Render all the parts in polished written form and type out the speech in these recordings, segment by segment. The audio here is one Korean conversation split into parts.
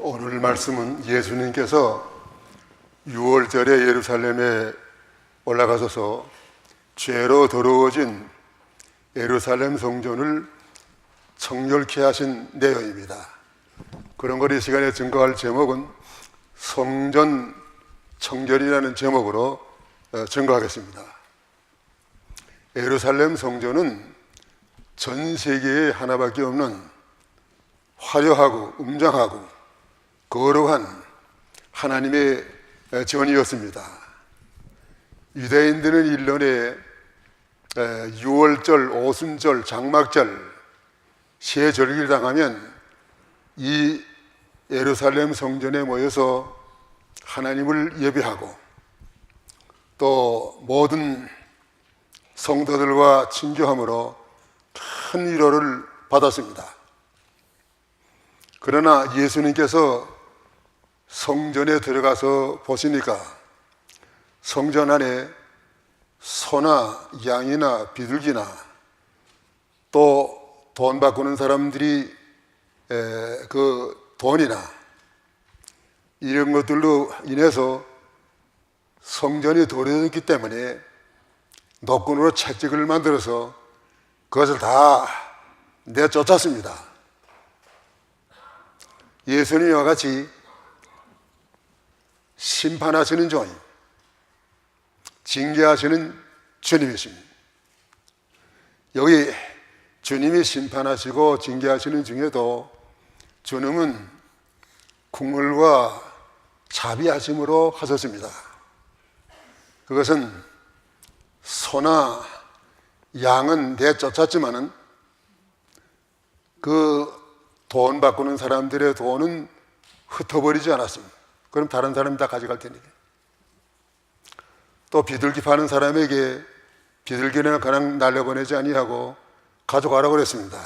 오늘 말씀은 예수님께서 6월절에 예루살렘에 올라가셔서 죄로 더러워진 예루살렘 성전을 청결케 하신 내용입니다. 그런 걸 이 시간에 증거할 제목은 성전 청결이라는 제목으로 증거하겠습니다. 예루살렘 성전은 전 세계에 하나밖에 없는 화려하고 웅장하고 거룩한 하나님의 전이었습니다. 유대인들은 1년에 6월절, 오순절, 장막절 세 절기를 당하면 이 예루살렘 성전에 모여서 하나님을 예배하고 또 모든 성도들과 친교함으로 큰 위로를 받았습니다. 그러나 예수님께서 성전에 들어가서 보시니까 성전 안에 소나 양이나 비둘기나 또 돈 바꾸는 사람들이 그 돈이나 이런 것들로 인해서 성전이 도래했기 때문에 노끈으로 채찍을 만들어서 그것을 다 내쫓았습니다. 예수님과 같이 심판하시는 주님, 징계하시는 주님이십니다. 여기 주님이 심판하시고 징계하시는 중에도 주님은 국물과 자비하심으로 하셨습니다. 그것은 소나 양은 내쫓았지만은 그 돈 바꾸는 사람들의 돈은 흩어버리지 않았습니다. 그럼 다른 사람이 다 가져갈 테니까. 또 비둘기 파는 사람에게 비둘기는 그냥 날려보내지 아니하고 가져가라고 그랬습니다.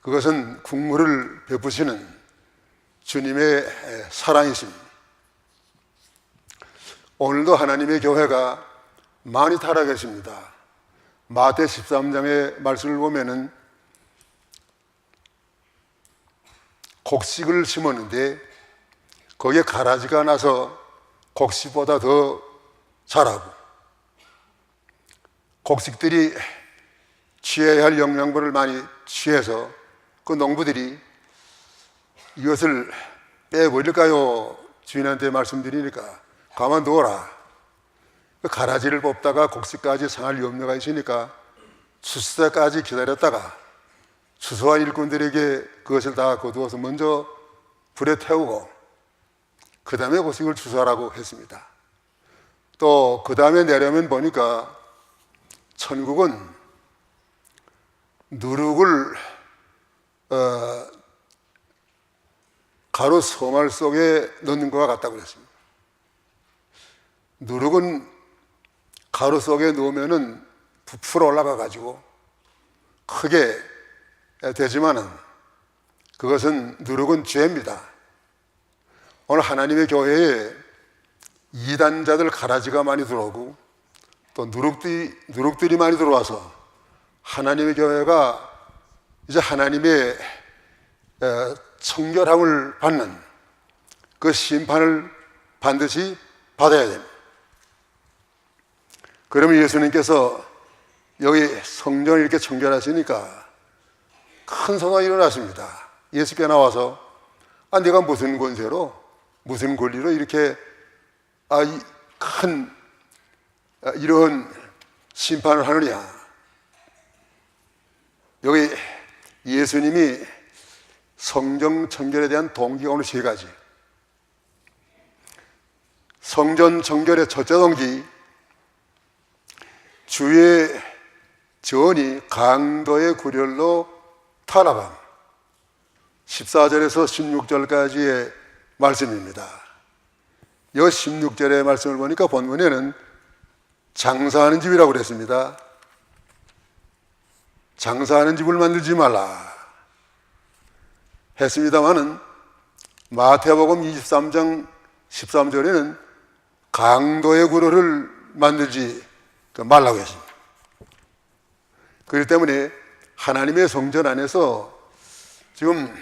그것은 국물을 베푸시는 주님의 사랑이십니다. 오늘도 하나님의 교회가 많이 타락했습니다. 마태 13장의 말씀을 보면은 곡식을 심었는데 거기에 가라지가 나서 곡식보다 더 자라고 곡식들이 취해야 할 영양분을 많이 취해서 그 농부들이 이것을 빼버릴까요? 주인한테 말씀드리니까 가만두어라. 그 가라지를 뽑다가 곡식까지 상할 염려가 있으니까 추수때까지 기다렸다가 추수한 일꾼들에게 그것을 다 거두어서 먼저 불에 태우고 그 다음에 곡식을 추수하라고 했습니다. 또 그 다음에 내려면 보니까 천국은 누룩을 가루 소말 속에 넣는 것과 같다고 그랬습니다. 누룩은 가루 속에 넣으면은 부풀어 올라가 가지고 크게 되지만은 그것은 누룩은 죄입니다. 오늘 하나님의 교회에 이단자들 가라지가 많이 들어오고 또 누룩들이 많이 들어와서 하나님의 교회가 이제 하나님의 청결함을 받는 그 심판을 반드시 받아야 됩니다. 그러면 예수님께서 여기 성전을 이렇게 청결하시니까 큰 소동이 일어났습니다. 예수께 나와서 내가 무슨 권세로 무슨 권리로 이렇게 큰 이런 심판을 하느냐. 여기 예수님이 성전 청결에 대한 동기가 오늘 세 가지. 성전 청결의 첫째 동기, 주의 전이 강도의 구렬로 타락함. 14절에서 16절까지의 말씀입니다. 이 16절의 말씀을 보니까 본문에는 장사하는 집이라고 그랬습니다. 장사하는 집을 만들지 말라 했습니다마는 마태복음 23장 13절에는 강도의 구로를 만들지 말라고 했습니다. 그렇기 때문에 하나님의 성전 안에서 지금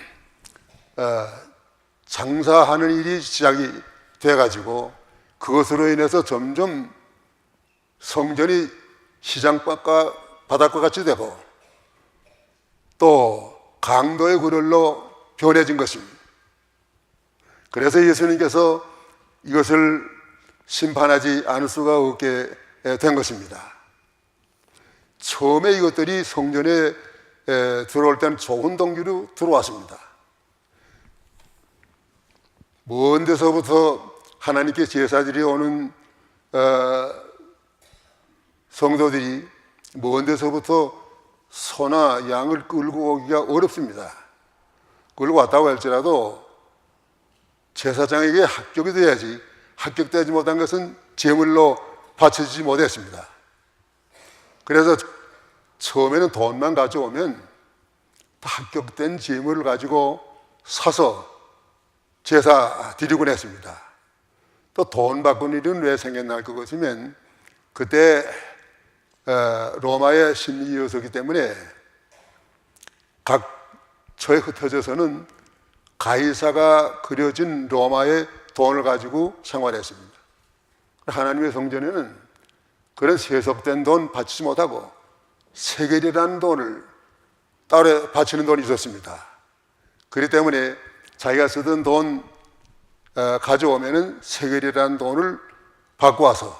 장사하는 일이 시작이 돼가지고 그것으로 인해서 점점 성전이 시장 바닥과 같이 되고 또 강도의 굴혈로 변해진 것입니다. 그래서 예수님께서 이것을 심판하지 않을 수가 없게 된 것입니다. 처음에 이것들이 성전에 들어올 때는 좋은 동기로 들어왔습니다. 먼 데서부터 하나님께 제사드리 오는 성도들이 먼 데서부터 소나 양을 끌고 오기가 어렵습니다. 끌고 왔다고 할지라도 제사장에게 합격이 돼야지, 합격되지 못한 것은 제물로 바쳐지지 못했습니다. 그래서 처음에는 돈만 가져오면 합격된 제물을 가지고 사서 제사 드리곤 했습니다. 또 돈 바꾸는 일은 왜 생겼나 그것이면 그때 로마의 심리였었기 때문에 각 처에 흩어져서는 가이사가 그려진 로마의 돈을 가지고 생활했습니다. 하나님의 성전에는 그런 세속된 돈 바치지 못하고 세겔이라는 돈을 따로 바치는 돈이 있었습니다. 그렇기 때문에 자기가 쓰던 돈 가져오면은 세겔이라는 돈을 갖고 와서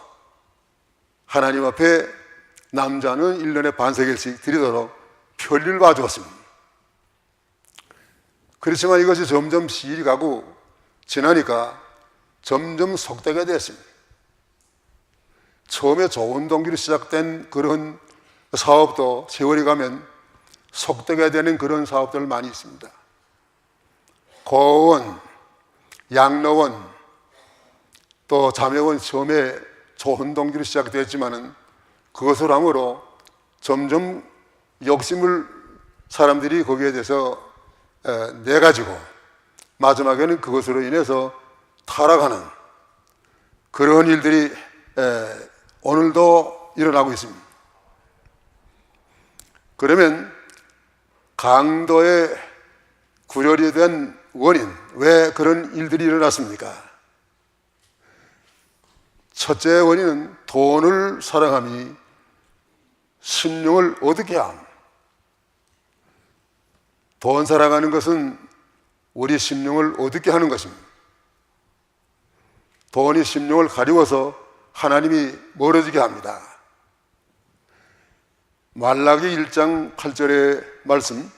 하나님 앞에 남자는 1년에 반세겔씩 드리도록 편리를 봐주었습니다. 그렇지만 이것이 점점 시일이 가고 지나니까 점점 속되게 됐습니다. 처음에 좋은 동기로 시작된 그런 사업도 세월이 가면 속되게 되는 그런 사업들 많이 있습니다. 고원, 양로원, 또 자매원 처음에 좋은 동기로 시작됐지만은 그것을 함으로 점점 욕심을 사람들이 거기에 대해서 내가지고 마지막에는 그것으로 인해서 타락하는 그런 일들이 오늘도 일어나고 있습니다. 그러면 강도의 굴혈이 된 원인, 왜 그런 일들이 일어났습니까? 첫째 원인은 돈을 사랑함이 심령을 어둡게 함. 돈 사랑하는 것은 우리 심령을 어둡게 하는 것입니다. 돈이 심령을 가리워서 하나님이 멀어지게 합니다. 말라기 1장 8절의 말씀,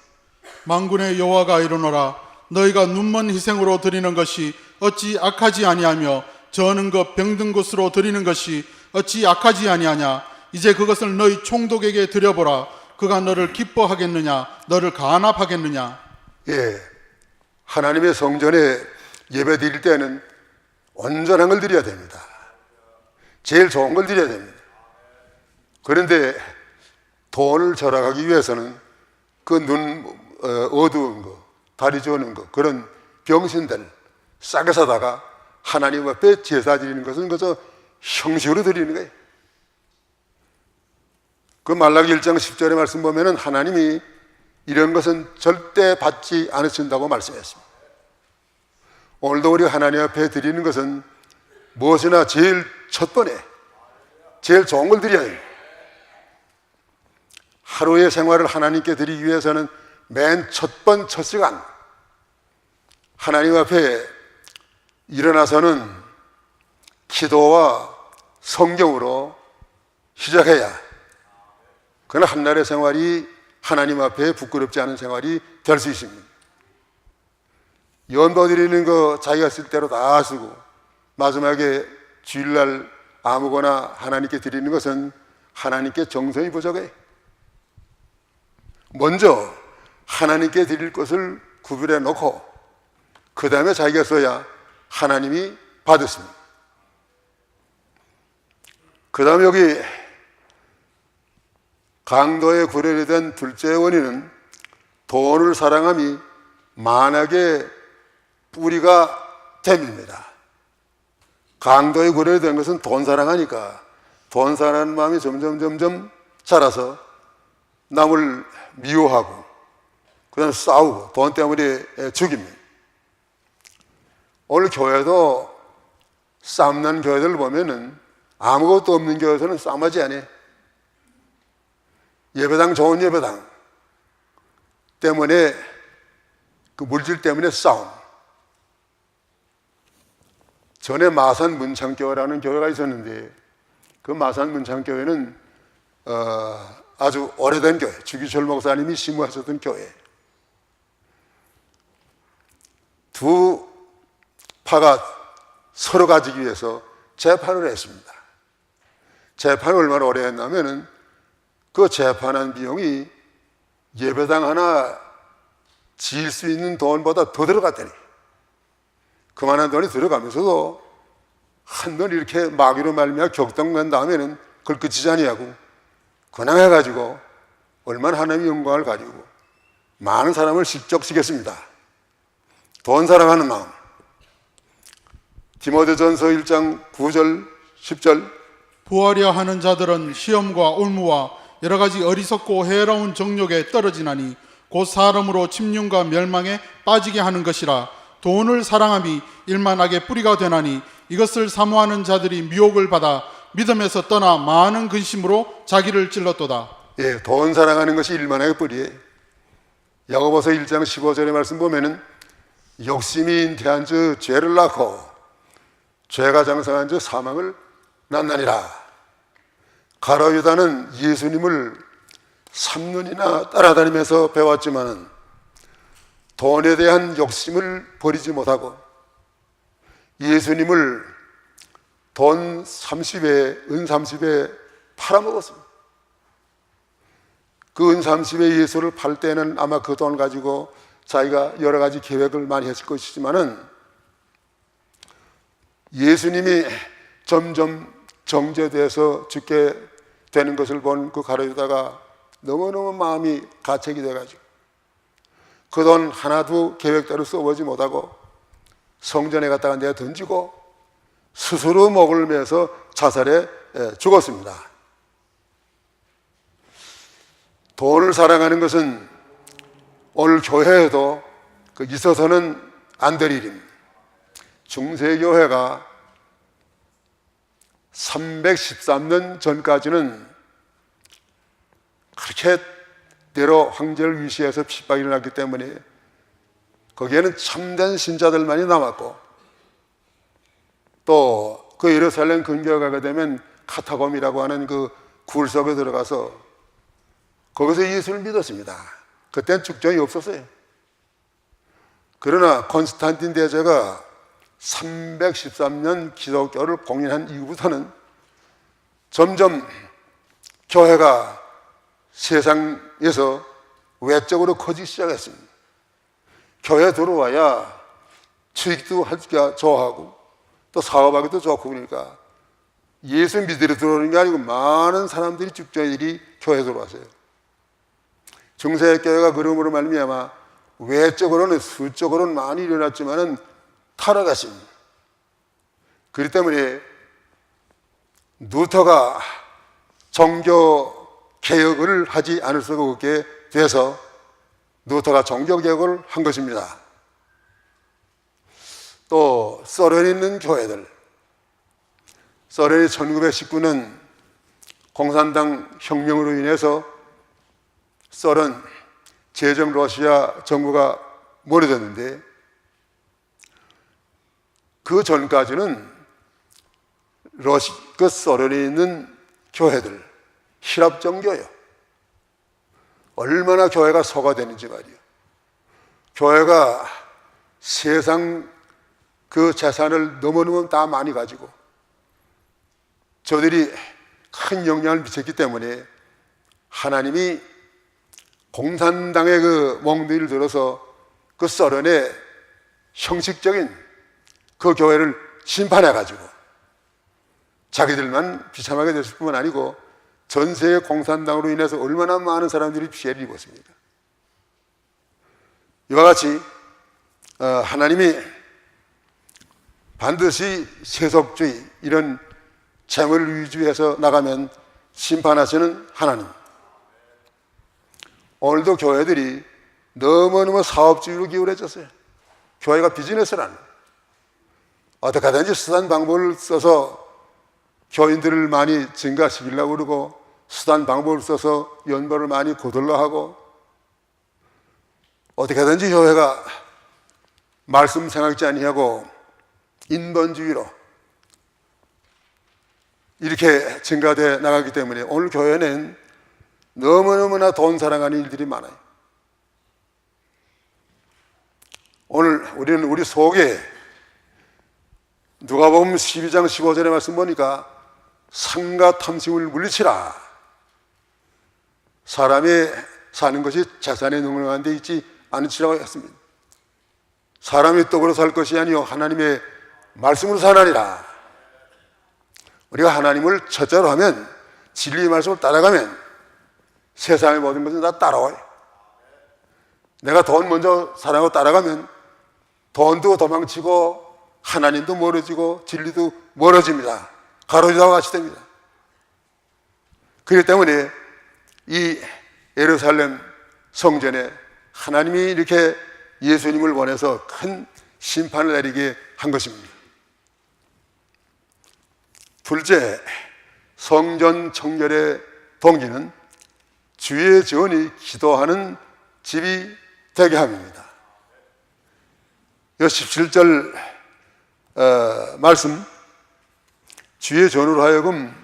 만군의 여호와가 이르노라 너희가 눈먼 희생으로 드리는 것이 어찌 악하지 아니하며 저는 것 병든 것으로 드리는 것이 어찌 악하지 아니하냐. 이제 그것을 너희 총독에게 드려보라. 그가 너를 기뻐하겠느냐 너를 간합하겠느냐. 예, 하나님의 성전에 예배 드릴 때는 온전한 걸 드려야 됩니다. 제일 좋은 걸 드려야 됩니다. 그런데 돈을 절약하기 위해서는 그 눈 어두운 거, 다리 저는 거, 그런 병신들 싸게 사다가 하나님 앞에 제사 드리는 것은 그저 형식으로 드리는 거예요. 그 말라기 1장 10절의 말씀 보면은 하나님이 이런 것은 절대 받지 않으신다고 말씀했습니다. 오늘도 우리 하나님 앞에 드리는 것은 무엇이나 제일 첫 번에 제일 좋은 걸 드려야 해요. 하루의 생활을 하나님께 드리기 위해서는 맨 첫 시간 하나님 앞에 일어나서는 기도와 성경으로 시작해야 그러나 한날의 생활이 하나님 앞에 부끄럽지 않은 생활이 될 수 있습니다. 연보 드리는 거 자기가 쓸 대로 다 쓰고 마지막에 주일날 아무거나 하나님께 드리는 것은 하나님께 정성이 부족해. 먼저 하나님께 드릴 것을 구별해 놓고 그 다음에 자기가 써야 하나님이 받으십니다. 그 다음에 여기 강도의 굴혈이 된 둘째 원인은 돈을 사랑함이 만악의 뿌리가 됨입니다. 강도의 굴혈이 된 것은 돈 사랑하니까 돈 사랑하는 마음이 점점 자라서 남을 미워하고 그 다음에 싸우고 돈 때문에 죽입니다. 오늘 교회도 싸움난 교회들 보면은 아무것도 없는 교회에서는 싸움하지 않아요. 예배당, 좋은 예배당 때문에, 그 물질 때문에 싸움. 전에 마산 문창교회라는 교회가 있었는데, 그 마산 문창교회는 아주 오래된 교회, 주기철 목사님이 심무하셨던 교회. 두 파가 서로 가지기 위해서 재판을 했습니다. 재판을 얼마나 오래 했냐면은 그 재판한 비용이 예배당 하나 지을 수 있는 돈보다 더 들어갔더니, 그만한 돈이 들어가면서도 한번 이렇게 마귀로 말미암아 격동난 다음에는 그걸 그치지 아니하고 그냥 해가지고 얼마나 하나님의 영광을 가지고 많은 사람을 실족시켰습니다. 돈 사랑하는 마음. 디모데전서 1장 9절 10절 부하려 하는 자들은 시험과 올무와 여러 가지 어리석고 해로운 정욕에 떨어지나니 곧 사람으로 침륜과 멸망에 빠지게 하는 것이라. 돈을 사랑함이 일만하게 뿌리가 되나니 이것을 사모하는 자들이 미혹을 받아 믿음에서 떠나 많은 근심으로 자기를 찔렀도다. 예, 돈 사랑하는 것이 일만하게 뿌리예요. 야고보서 1장 15절의 말씀 보면은 욕심이 잉태한 즉 죄를 낳고 죄가 장성한 즉 사망을 낳나니라. 가룟 유다는 예수님을 3년이나 따라다니면서 배웠지만은 돈에 대한 욕심을 버리지 못하고 예수님을 돈 30에, 은 30에 팔아먹었습니다. 그 은 30에 예수를 팔 때는 아마 그 돈을 가지고 자기가 여러 가지 계획을 많이 했을 것이지만은 예수님이 점점 정죄돼서 죽게 되는 것을 본 그 가룟 유다가 너무너무 마음이 가책이 돼가지고 그 돈 하나도 계획대로 써보지 못하고 성전에 갔다가 내가 던지고 스스로 목을 매서 자살해 죽었습니다. 돈을 사랑하는 것은 오늘 교회에도 있어서는 안 될 일입니다. 중세교회가 313년 전까지는 그렇게 대로 황제를 위시해서 핍박이 일어났기 때문에 거기에는 참된 신자들만이 남았고, 또 그 예루살렘 근교에 가게 되면 카타콤이라고 하는 그 굴속에 들어가서 거기서 예수를 믿었습니다. 그때는 축전이 없었어요. 그러나 콘스탄틴 대제가 313년 기독교를 공인한 이후부터는 점점 교회가 세상에서 외적으로 커지기 시작했습니다. 교회 들어와야 취직도 하기가 좋아하고 또 사업하기도 좋고 그러니까 예수 믿으러 들어오는 게 아니고 많은 사람들이 죽전들이 교회에 들어왔어요. 중세교회가 그러므로 말미암아 외적으로는 수적으로는 많이 일어났지만은 타락했습니다. 그렇기 때문에 루터가 종교 개혁을 하지 않을 수가 없게 돼서 루터가 종교 개혁을 한 것입니다. 또 소련에 있는 교회들, 소련이 1919년 공산당 혁명으로 인해서 소련 제정 러시아 정부가 무너졌는데 그 전까지는 그 소련에 있는 교회들, 히랍 정교예요. 얼마나 교회가 소가되는지 말이에요. 교회가 세상 그 재산을 너무너무 다 많이 가지고 저들이 큰 영향을 미쳤기 때문에 하나님이 공산당의 그 몽둥이를 들어서 그 소련의 형식적인 그 교회를 심판해가지고 자기들만 비참하게 됐을 뿐만 아니고 전 세계 공산당으로 인해서 얼마나 많은 사람들이 피해를 입었습니까? 이와 같이 하나님이 반드시 세속주의 이런 재물 위주해서 나가면 심판하시는 하나님. 오늘도 교회들이 너무너무 사업주의로 기울어졌어요. 교회가 비즈니스를 하는 거예요. 어떻게 하든지 수단 방법을 써서 교인들을 많이 증가시키려고 그러고, 수단 방법을 써서 연보를 많이 거둘러 하고, 어떻게 하든지 교회가 말씀 생각지 아니하고 인본주의로 이렇게 증가되어 나가기 때문에 오늘 교회는 너무너무나 돈 사랑하는 일들이 많아요. 오늘 우리는 우리 속에 누가복음 12장 15절의 말씀 보니까 상과 탐심을 물리치라. 사람이 사는 것이 재산에 능력한 데 있지 않으시라고 했습니다. 사람이 떡으로 살 것이 아니요 하나님의 말씀으로 사나니라. 우리가 하나님을 첫째로 하면, 진리의 말씀을 따라가면 세상의 모든 것은 다 따라와요. 내가 돈 먼저 사랑하고 따라가면 돈도 도망치고 하나님도 멀어지고 진리도 멀어집니다. 가로지다와 같이 됩니다. 그렇기 때문에 이 예루살렘 성전에 하나님이 이렇게 예수님을 보내서 큰 심판을 내리게 한 것입니다. 둘째, 성전 청결의 동기는 주의 전이 기도하는 집이 되게 함입니다. 17절 말씀, 주의 전으로 하여금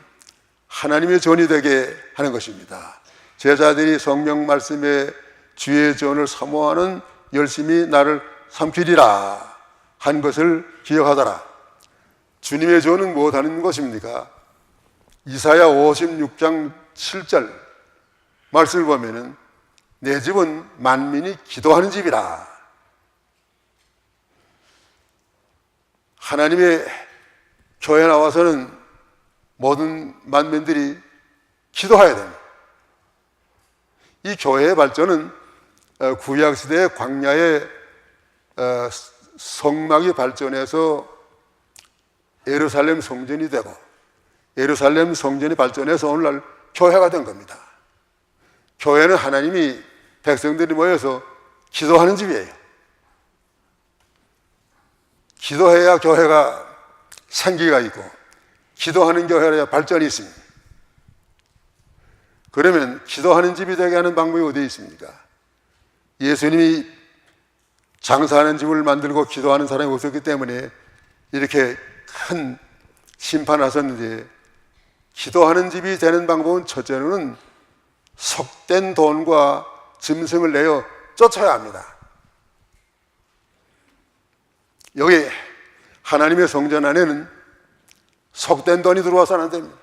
하나님의 전이 되게 하는 것입니다. 제자들이 성령 말씀에 주의 전을 사모하는 열심히 나를 삼키리라 한 것을 기억하더라. 주님의 전은 무엇하는 것입니까? 이사야 56장 7절 말씀을 보면은 내 집은 만민이 기도하는 집이라. 하나님의 교회에 나와서는 모든 만민들이 기도해야 됩니다. 이 교회의 발전은 구약시대의 광야의 성막이 발전해서 예루살렘 성전이 되고, 예루살렘 성전이 발전해서 오늘날 교회가 된 겁니다. 교회는 하나님이 백성들이 모여서 기도하는 집이에요. 기도해야 교회가 생기가 있고, 기도하는 교회라 발전이 있습니다. 그러면 기도하는 집이 되게 하는 방법이 어디에 있습니까? 예수님이 장사하는 집을 만들고 기도하는 사람이 없었기 때문에 이렇게 큰 심판을 하셨는데, 기도하는 집이 되는 방법은 첫째로는 속된 돈과 짐승을 내어 쫓아야 합니다. 여기 하나님의 성전 안에는 속된 돈이 들어와서는 안 됩니다.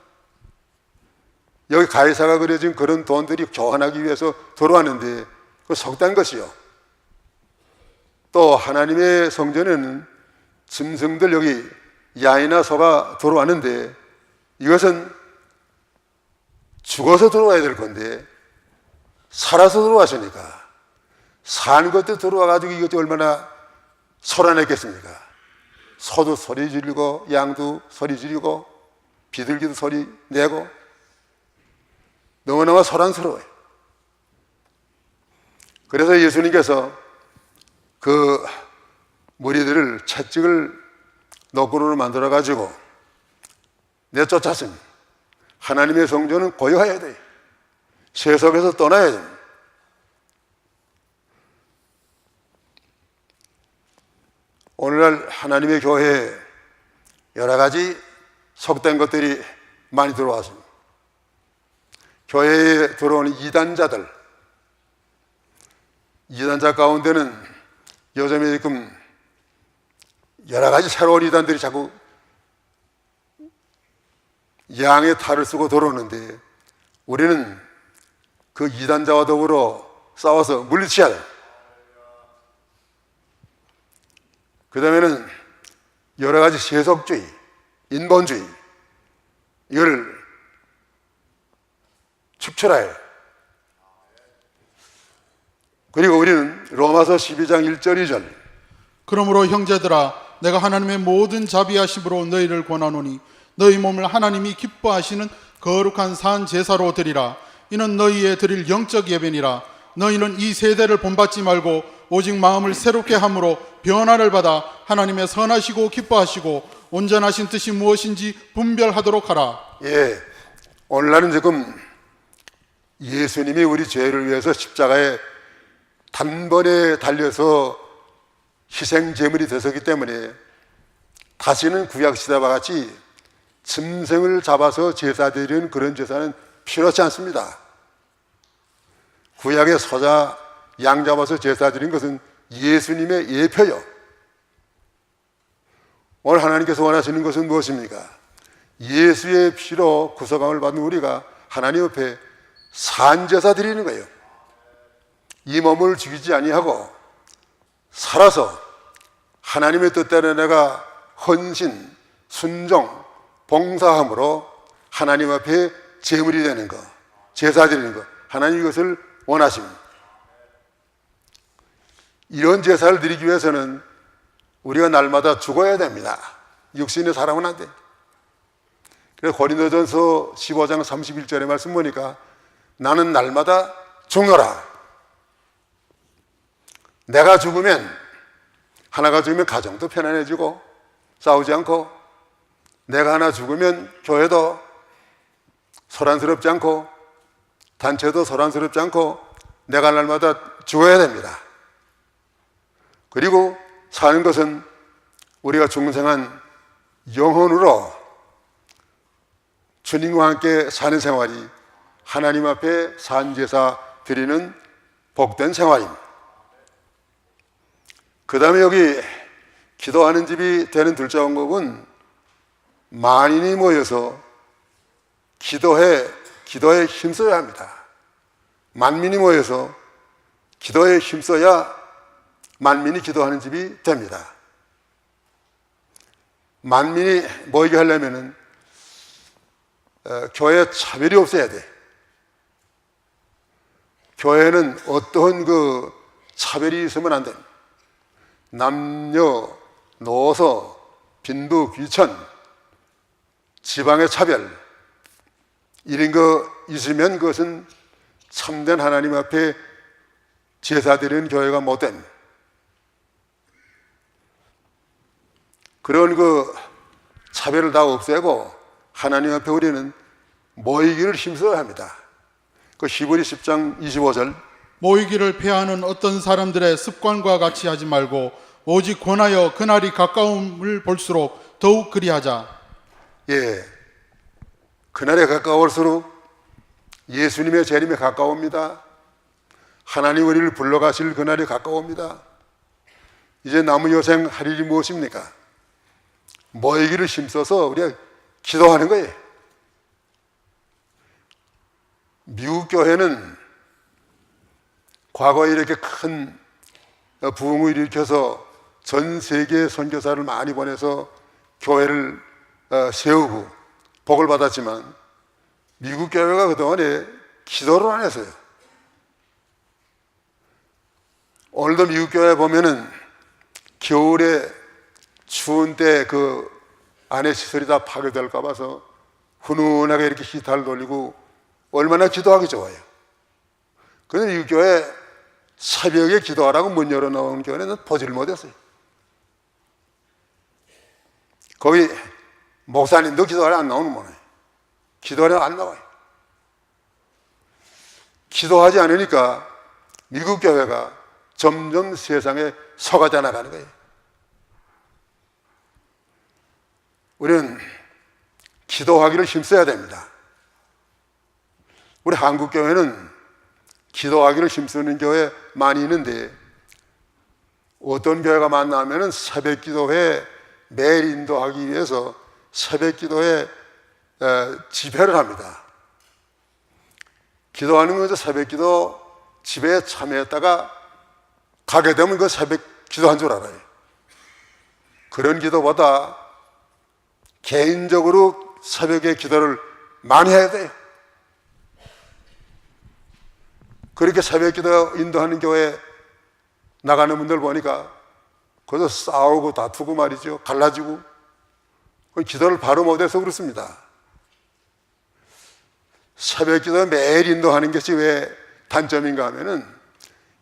여기 가이사가 그려진 그런 돈들이 교환하기 위해서 들어왔는데 그 속된 것이요. 또 하나님의 성전에는 짐승들, 여기 양이나 소가 들어왔는데 이것은 죽어서 들어와야 될 건데 살아서 들어왔으니까, 산 것도 들어와가지고 이것이 얼마나 소란했겠습니까? 소도 소리 지르고 양도 소리 지르고 비둘기도 소리 내고 너무너무 소란스러워요. 그래서 예수님께서 그 무리들을 채찍을 노구로를 만들어가지고 내쫓았습니다. 하나님의 성전은 고요해야 돼요. 세속에서 떠나야 됩니다. 오늘날 하나님의 교회에 여러 가지 속된 것들이 많이 들어왔습니다. 교회에 들어오는 이단자들, 이단자 가운데는 요즘에 지금 여러 가지 새로운 이단들이 자꾸 양의 탈을 쓰고 들어오는데, 우리는 그 이단자와 더불어 싸워서 물리쳐야 돼요. 그 다음에는 여러 가지 세속주의, 인본주의, 이걸 축출해야 해요. 그리고 우리는 로마서 12장 1절 2절, 그러므로 형제들아, 내가 하나님의 모든 자비하심으로 너희를 권하노니 너희 몸을 하나님이 기뻐하시는 거룩한 산 제사로 드리라. 이는 너희의 드릴 영적 예배니라. 너희는 이 세대를 본받지 말고 오직 마음을 새롭게 함으로 변화를 받아 하나님의 선하시고 기뻐하시고 온전하신 뜻이 무엇인지 분별하도록 하라. 예, 오늘날은 지금 예수님이 우리 죄를 위해서 십자가에 단번에 달려서 희생 제물이 되었기 때문에 다시는 구약 시대와 같이 짐승을 잡아서 제사 드리는 그런 제사는 필요하지 않습니다. 구약의 소자 양 잡아서 제사 드리는 것은 예수님의 예표요. 오늘 하나님께서 원하시는 것은 무엇입니까? 예수의 피로 구속함을 받는 우리가 하나님 앞에 산제사 드리는 거예요. 이 몸을 죽이지 아니하고 살아서 하나님의 뜻대로 내가 헌신, 순종, 봉사함으로 하나님 앞에 제물이 되는 것, 제사 드리는 것, 하나님 이것을 원하십니다. 이런 제사를 드리기 위해서는 우리가 날마다 죽어야 됩니다. 육신의 사람은 안 돼. 그래서 고린도전서 15장 31절의 말씀 보니까 나는 날마다 죽노라. 내가 죽으면, 하나가 죽으면 가정도 편안해지고 싸우지 않고, 내가 하나 죽으면 교회도 소란스럽지 않고 단체도 소란스럽지 않고 내가 날마다 죽어야 됩니다. 그리고 사는 것은 우리가 중생한 영혼으로 주님과 함께 사는 생활이 하나님 앞에 산제사 드리는 복된 생활입니다. 그 다음에 여기 기도하는 집이 되는 둘째 방법은 만인이 모여서 기도에 힘써야 합니다. 만민이 모여서 기도에 힘써야 만민이 기도하는 집이 됩니다. 만민이 모이게 하려면은 교회에 차별이 없어야 돼. 교회는 어떠한 그 차별이 있으면 안 됩니다. 남녀, 노소, 빈부, 귀천, 지방의 차별, 이런 거 있으면 그것은 참된 하나님 앞에 제사 드리는 교회가 못됩니다. 그런 그 차별을 다 없애고 하나님 앞에 우리는 모이기를 힘써야 합니다. 그 히브리 10장 25절, 모이기를 패하는 어떤 사람들의 습관과 같이 하지 말고 오직 권하여 그날이 가까움을 볼수록 더욱 그리하자. 예, 그날에 가까울수록 예수님의 재림에 가까웁니다. 하나님 우리를 불러가실 그날이 가까웁니다. 이제 남은 여생 할 일이 무엇입니까? 모이기를 힘써서 우리가 기도하는 거예요. 미국 교회는 과거에 이렇게 큰 부흥을 일으켜서 전 세계 선교사를 많이 보내서 교회를 세우고 복을 받았지만 미국 교회가 그동안에 기도를 안 했어요. 오늘도 미국 교회 보면은 겨울에 추운 때 그 안에 시설이 다 파괴될까 봐서 훈훈하게 이렇게 히터를 돌리고 얼마나 기도하기 좋아요. 그런데 미국 교회 새벽에 기도하라고 문 열어놓은 교회는 보지를 못했어요. 거기 목사님도 기도하려 안 나오는 거예요. 기도하려 안 나와요. 기도하지 않으니까 미국 교회가 점점 세상에 속아져 나가는 거예요. 우리는 기도하기를 힘써야 됩니다. 우리 한국 교회는 기도하기를 힘쓰는 교회 많이 있는데 어떤 교회가 만나면은 새벽 기도회 매일 인도하기 위해서 새벽 기도회 집회를 합니다. 기도하는 것은 새벽 기도 집회에 참여했다가 가게 되면 그 새벽 기도한 줄 알아요. 그런 기도보다 개인적으로 새벽에 기도를 많이 해야 돼요. 그렇게 새벽 기도 인도하는 교회 나가는 분들 보니까 거기서 싸우고 다투고 말이죠. 갈라지고 기도를 바로 못해서 그렇습니다. 새벽 기도 매일 인도하는 것이 왜 단점인가 하면은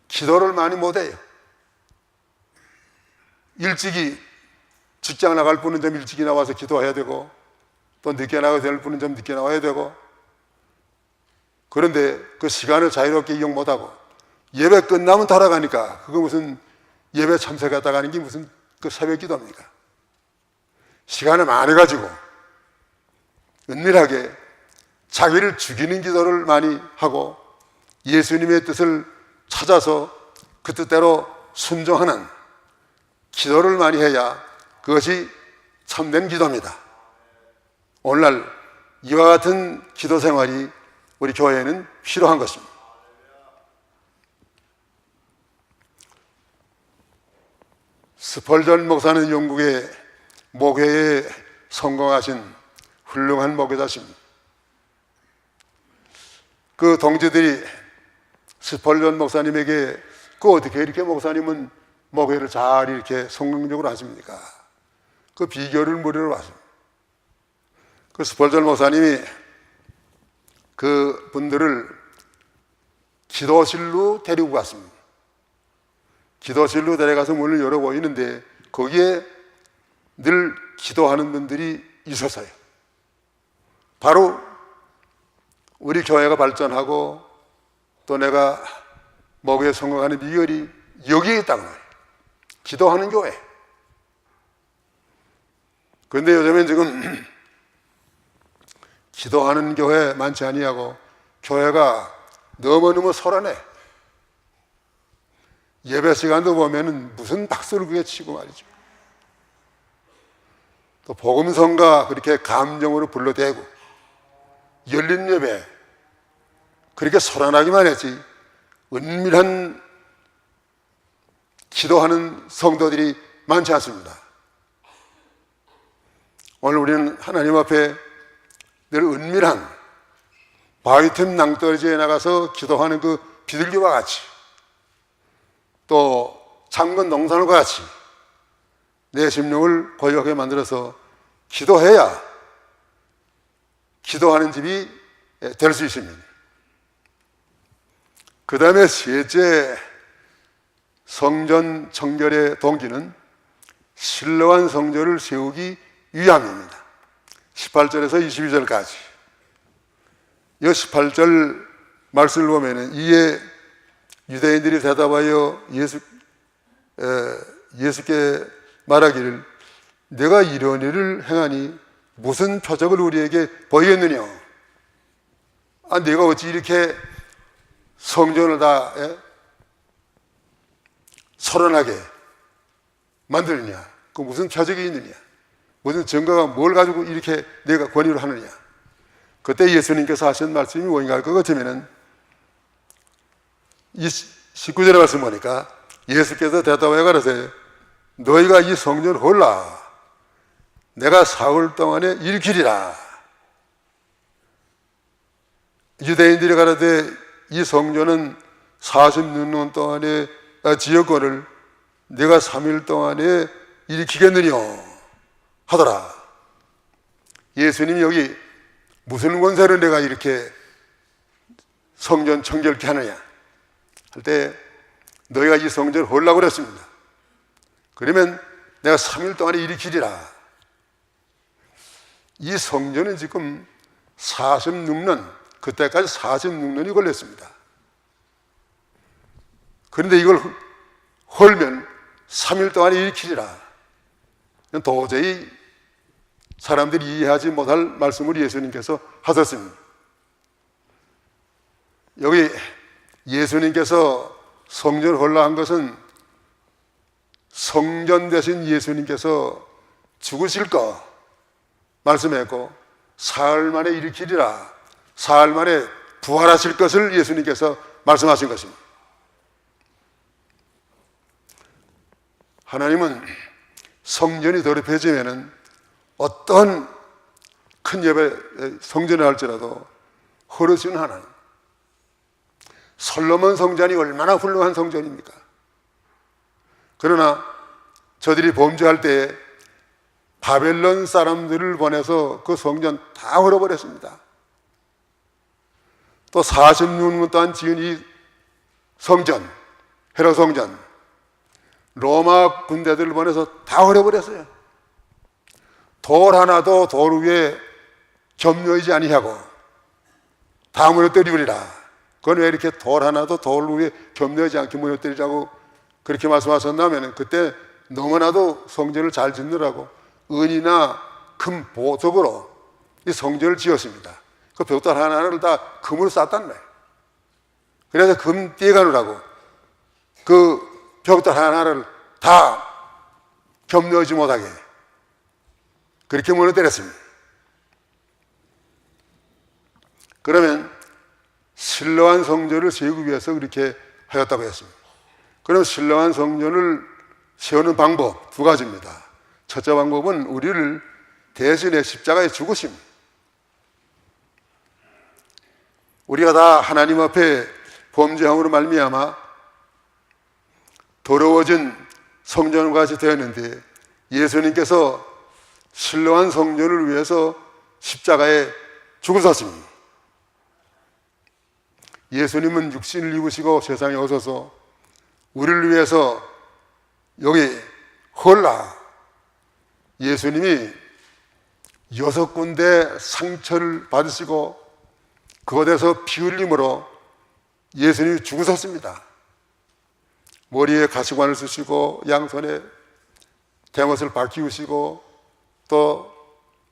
기도를 많이 못해요. 일찍이 직장 나갈 분은 좀 일찍이 나와서 기도해야 되고, 또 늦게 나가야 될 분은 좀 늦게 나와야 되고, 그런데 그 시간을 자유롭게 이용 못하고 예배 끝나면 돌아가니까 그거 무슨 예배 참석했다 가는 게 무슨 그 새벽 기도입니까? 시간을 많이 가지고 은밀하게 자기를 죽이는 기도를 많이 하고 예수님의 뜻을 찾아서 그 뜻대로 순종하는 기도를 많이 해야 그것이 참된 기도입니다. 오늘날 이와 같은 기도 생활이 우리 교회에는 필요한 것입니다. 스펄전 목사는 영국의 목회에 성공하신 훌륭한 목회자십니다. 그 동지들이 스펄전 목사님에게 어떻게 이렇게 목사님은 목회를 잘 이렇게 성공적으로 하십니까? 그 비결을 물으러 왔습니다. 그 스펄전 목사님이 그 분들을 기도실로 데리고 갔습니다. 기도실로 데려가서 문을 열어 보이는데 거기에 늘 기도하는 분들이 있었어요. 바로 우리 교회가 발전하고 또 내가 목회에 성공하는 비결이 여기에 있다고 말이에요. 기도하는 교회. 그런데 요즘엔 지금 기도하는 교회 많지 아니하고 교회가 너무너무 소란해. 예배 시간도 보면은 무슨 박수를 그게 치고 말이죠. 또 복음성가 그렇게 감정으로 불러대고 열린 예배 그렇게 소란하기만 했지 은밀한 기도하는 성도들이 많지 않습니다. 오늘 우리는 하나님 앞에 늘 은밀한 바위 틈 낭떠러지에 나가서 기도하는 그 비둘기와 같이 또 잠근 농산과 같이 내 심령을 고요하게 만들어서 기도해야 기도하는 집이 될 수 있습니다. 그 다음에 셋째 성전 청결의 동기는 신령한 성전을 세우기 위함입니다. 18절에서 22절까지 이 18절 말씀을 보면 이에 유대인들이 대답하여 예수께 말하기를 내가 이런 일을 행하니 무슨 표적을 우리에게 보이겠느냐? 내가 어찌 이렇게 성전을 다 소란하게 만드느냐? 그 무슨 표적이 있느냐? 무슨 증거가 뭘 가지고 이렇게 내가 권유를 하느냐? 그때 예수님께서 하신 말씀이 뭔가 할 것 같으면은 이 19절의 말씀 보니까 예수께서 대답하여 가라사대 너희가 이 성전을 헐라 내가 사흘 동안에 일으키리라. 유대인들이 가라되 이 성전은 46년 동안에 지었거늘 내가 3일 동안에 일으키겠느냐 하더라. 예수님이 여기 무슨 권세로 내가 이렇게 성전 청결케 하느냐 할 때 너희가 이 성전을 헐라고 그랬습니다. 그러면 내가 3일 동안에 일으키리라. 이 성전은 지금 46년 그때까지 46년이 걸렸습니다. 그런데 이걸 헐면 3일 동안에 일으키리라. 도저히 사람들이 이해하지 못할 말씀을 예수님께서 하셨습니다. 여기 예수님께서 성전을 헐라 한 것은 성전 대신 예수님께서 죽으실 거 말씀했고 사흘 만에 일으키리라. 사흘 만에 부활하실 것을 예수님께서 말씀하신 것입니다. 하나님은 성전이 더럽혀지면은 어떤 큰 예배 성전을 할지라도 허르시는 하나님. 솔로몬 성전이 얼마나 훌륭한 성전입니까? 그러나 저들이 범죄할 때 바벨론 사람들을 보내서 그 성전 다 헐어버렸습니다. 또 46년 동안 지은 이 성전, 헤롯 성전, 로마 군대들을 보내서 다 헐어버렸어요. 돌 하나도 돌 위에 겹여지지 아니하고 다 무너뜨리리라. 그건 왜 이렇게 돌 하나도 돌 위에 겹여지지 않게 무너뜨리라고 그렇게 말씀하셨냐면, 그때 너무나도 성전을 잘 짓느라고 은이나 금, 보석으로 이 성전을 지었습니다. 그 벽돌 하나를 다 금으로 쌌단 말이에요. 그래서 금 떼가느라고 그 벽돌 하나를 다 겹여지지 못하게 그렇게 무너뜨렸습니다. 그러면 신령한 성전을 세우기 위해서 그렇게 하였다고 했습니다. 그럼 신령한 성전을 세우는 방법 두 가지입니다. 첫째 방법은 우리를 대신에 십자가에 죽으심. 우리가 다 하나님 앞에 범죄함으로 말미암아 더러워진 성전과 같이 되었는데, 예수님께서 신령한 성전을 위해서 십자가에 죽으셨습니다. 예수님은 육신을 입으시고 세상에 오셔서 우리를 위해서 여기 헐라, 예수님이 6군데 상처를 받으시고 그곳에서 피 흘림으로 예수님이 죽으셨습니다. 머리에 가시관을 쓰시고 양손에 대못을 박히우시고 또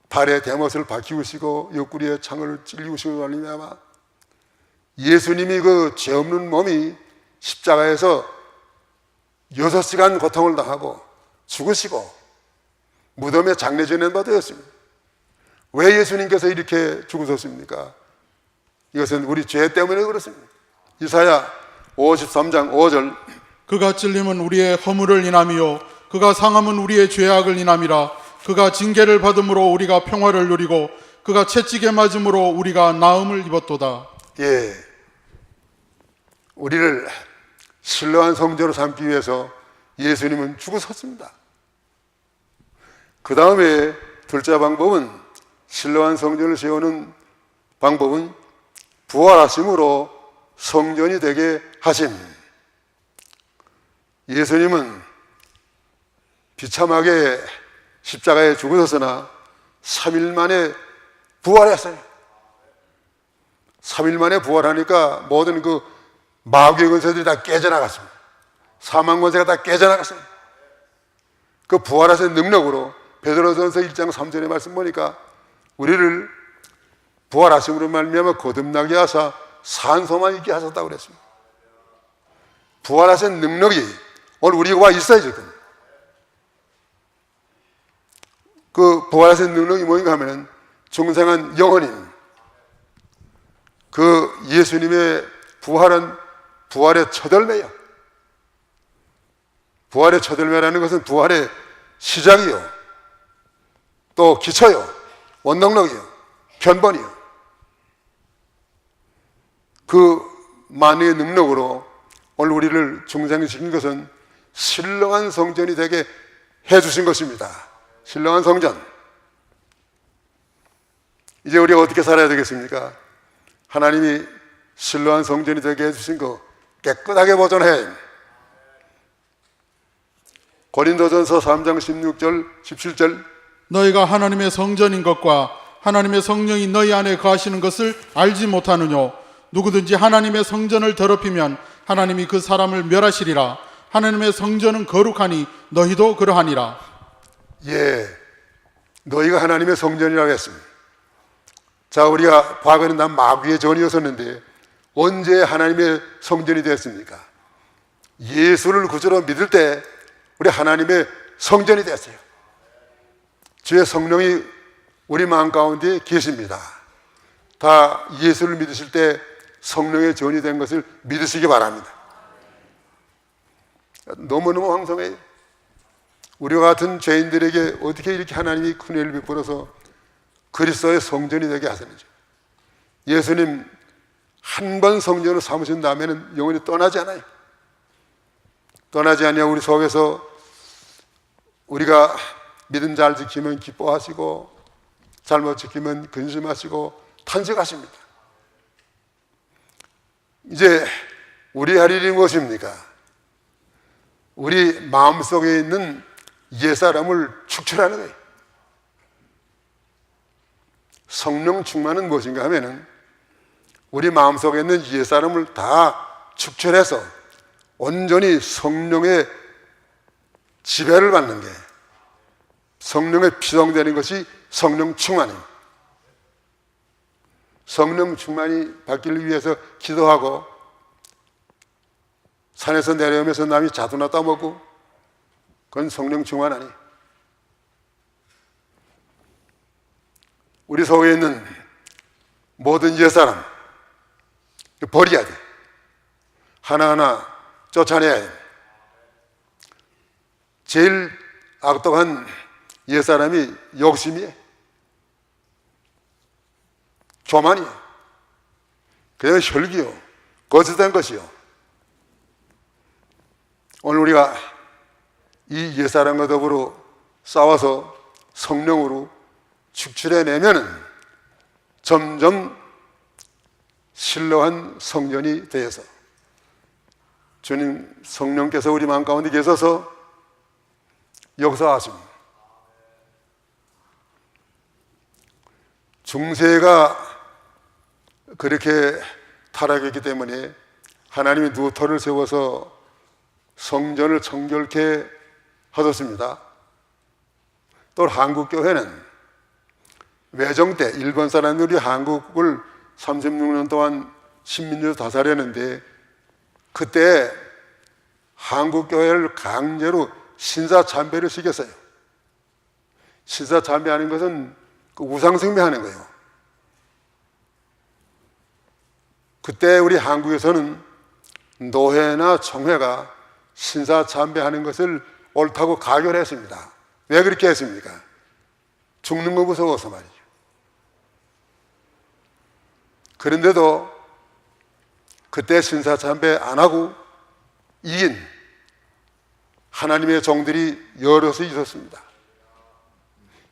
발에 대못을 박히우시고 옆구리에 창을 찔리우시고 말미암아 예수님이 그 죄 없는 몸이 십자가에서 6시간 고통을 당하고 죽으시고 무덤에 장례 지낸 바 되었습니다. 왜 예수님께서 이렇게 죽으셨습니까? 이것은 우리 죄 때문에 그렇습니다. 이사야 53장 5절, 그가 찔림은 우리의 허물을 인함이요 그가 상함은 우리의 죄악을 인함이라. 그가 징계를 받음으로 우리가 평화를 누리고 그가 채찍에 맞음으로 우리가 나음을 입었도다. 예, 우리를 신령한 성전으로 삼기 위해서 예수님은 죽으셨습니다. 그 다음에 둘째 방법은, 신령한 성전을 세우는 방법은 부활하심으로 성전이 되게 하심. 예수님은 비참하게 십자가에 죽으셨으나 3일 만에 부활했어요. 3일 만에 부활하니까 모든 그 마귀의 권세들이 다 깨져나갔습니다. 사망 권세가 다 깨져나갔습니다. 그 부활하신 능력으로 베드로전서 1장 3절의 말씀 보니까 우리를 부활하심으로 말미암아 거듭나게 하사 산소만 있게 하셨다고 그랬습니다. 부활하신 능력이 오늘 우리가 있어야죠. 그 부활하신 능력이 뭔가 하면은 중생한 영혼인 그 예수님의 부활은 부활의 첫 열매요. 부활의 첫 열매라는 것은 부활의 시작이요, 또 기초요, 원동력이요, 견본이요. 그 만유의 능력으로 오늘 우리를 중생시킨 것은 신령한 성전이 되게 해주신 것입니다. 신령한 성전. 이제 우리가 어떻게 살아야 되겠습니까? 하나님이 신령한 성전이 되게 해주신 거 깨끗하게 보존해. 고린도전서 3장 16절 17절, 너희가 하나님의 성전인 것과 하나님의 성령이 너희 안에 거하시는 것을 알지 못하느뇨. 누구든지 하나님의 성전을 더럽히면 하나님이 그 사람을 멸하시리라. 하나님의 성전은 거룩하니 너희도 그러하니라. 예, 너희가 하나님의 성전이라고 했습니다. 자, 우리가 과거에는 난 마귀의 전이었었는데 언제 하나님의 성전이 되었습니까? 예수를 구주로 믿을 때 우리 하나님의 성전이 됐어요. 주의 성령이 우리 마음 가운데 계십니다. 다 예수를 믿으실 때 성령의 전이 된 것을 믿으시기 바랍니다. 너무너무 황송해요. 우리와 같은 죄인들에게 어떻게 이렇게 하나님이 큰 은혜를 베풀어서 그리스도의 성전이 되게 하시는지. 예수님 한 번 성전을 삼으신 다음에는 영원히 떠나지 않아요. 떠나지 않냐. 우리 속에서 우리가 믿음 잘 지키면 기뻐하시고 잘못 지키면 근심하시고 탄식하십니다. 이제 우리 할 일이 무엇입니까? 우리 마음속에 있는 옛사람을 축출하는 거예요. 성령 충만은 무엇인가 하면은 우리 마음속에 있는 옛사람을 다 축출해서 온전히 성령의 지배를 받는 게, 성령에 피동되는 것이 성령 충만입니다. 성령 충만이 받기를 위해서 기도하고 산에서 내려오면서 남이 자두나 따먹고, 그건 성령 충만 아니에요. 우리 속에 있는 모든 옛사람 버려야 돼. 하나하나 쫓아내야 돼. 제일 악독한 옛사람이 욕심이에요. 교만이에요. 그냥 혈기요, 거짓된 것이요. 오늘 우리가 이 옛사람과 더불어 싸워서 성령으로 축출해내면은 점점 신령한 성전이 되어서 주님 성령께서 우리 마음 가운데 계셔서 역사하십니다. 중세가 그렇게 타락했기 때문에 하나님이 누터를 세워서 성전을 정결케 하셨습니다. 또 한국교회는 외정 때 일본 사람들이 한국을 36년 동안 식민지로 다스렸는데, 그때 한국교회를 강제로 신사참배를 시켰어요. 신사참배하는 것은 그 우상숭배하는 거예요. 그때 우리 한국에서는 노회나 총회가 신사참배하는 것을 옳다고 가결했습니다. 왜 그렇게 했습니까? 죽는 거 무서워서 말이죠. 그런데도 그때 신사참배 안 하고 이긴 하나님의 종들이 여럿이 있었습니다.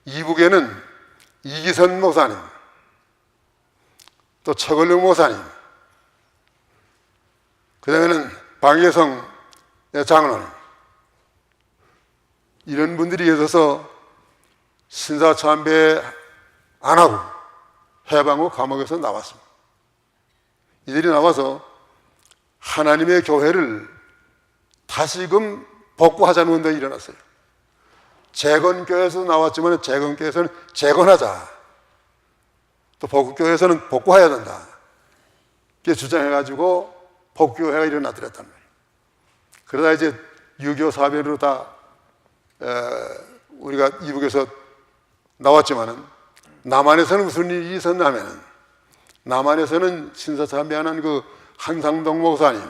이북에는 이기선 목사님, 또 최걸룡 목사님, 그 다음에는 방예성 장로님, 이런 분들이 계셔서 신사참배 안 하고 해방 후 감옥에서 나왔습니다. 이들이 나와서 하나님의 교회를 다시금 복구하자는 운동이 일어났어요. 재건교회에서 나왔지만 재건교회에서는 재건하자, 또 복구교회에서는 복구해야 된다, 이렇게 주장해가지고 복구교회가 일어나더랬단 말이에요. 그러다 이제 6.25 사변으로 다 우리가 이북에서 나왔지만은, 남한에서는 무슨 일이 있었냐면은, 남한에서는 신사참배하는 그 한상동 목사님,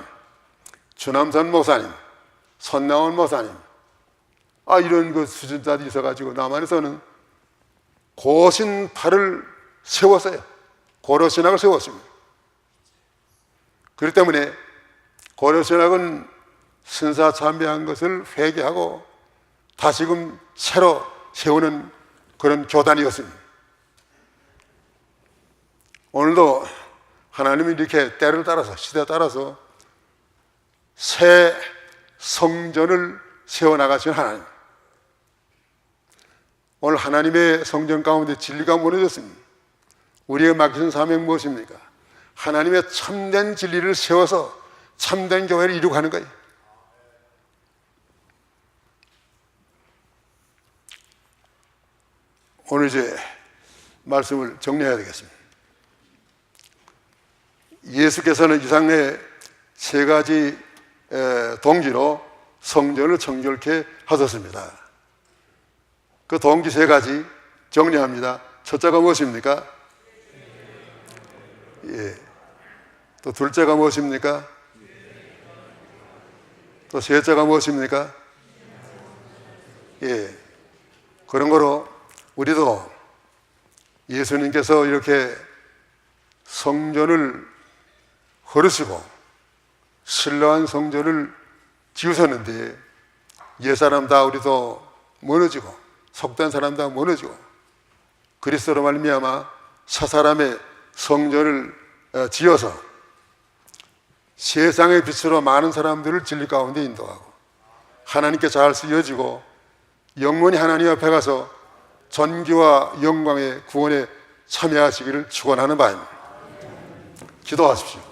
주남선 목사님, 선나원 목사님, 이런 그 수준자들이 있어가지고 남한에서는 고신파를 세웠어요. 고려신학을 세웠습니다. 그렇기 때문에 고려신학은 신사참배한 것을 회개하고 다시금 새로 세우는 그런 교단이었습니다. 오늘도 하나님이 이렇게 때를 따라서, 시대에 따라서 새 성전을 세워나가신 하나님. 오늘 하나님의 성전 가운데 진리가 무너졌습니다. 우리에게 맡기신 사명이 무엇입니까? 하나님의 참된 진리를 세워서 참된 교회를 이루고 가는 거예요. 오늘 이제 말씀을 정리해야 되겠습니다. 예수께서는 이상의 세 가지 동기로 성전을 정결케 하셨습니다. 그 동기 세 가지 정리합니다. 첫째가 무엇입니까? 예. 또 둘째가 무엇입니까? 또 셋째가 무엇입니까? 예. 그런 거로 우리도 예수님께서 이렇게 성전을 허르시고 신령한 성전을 지으셨는데, 옛사람 다 우리도 무너지고 속된 사람 다 무너지고 그리스도로 말미암아 새 사람의 성전을 지어서 세상의 빛으로 많은 사람들을 진리 가운데 인도하고 하나님께 잘 쓰여지고 영원히 하나님 앞에 가서 전기와 영광의 구원의 참여하시기를 축원하는 바입니다. 기도하십시오.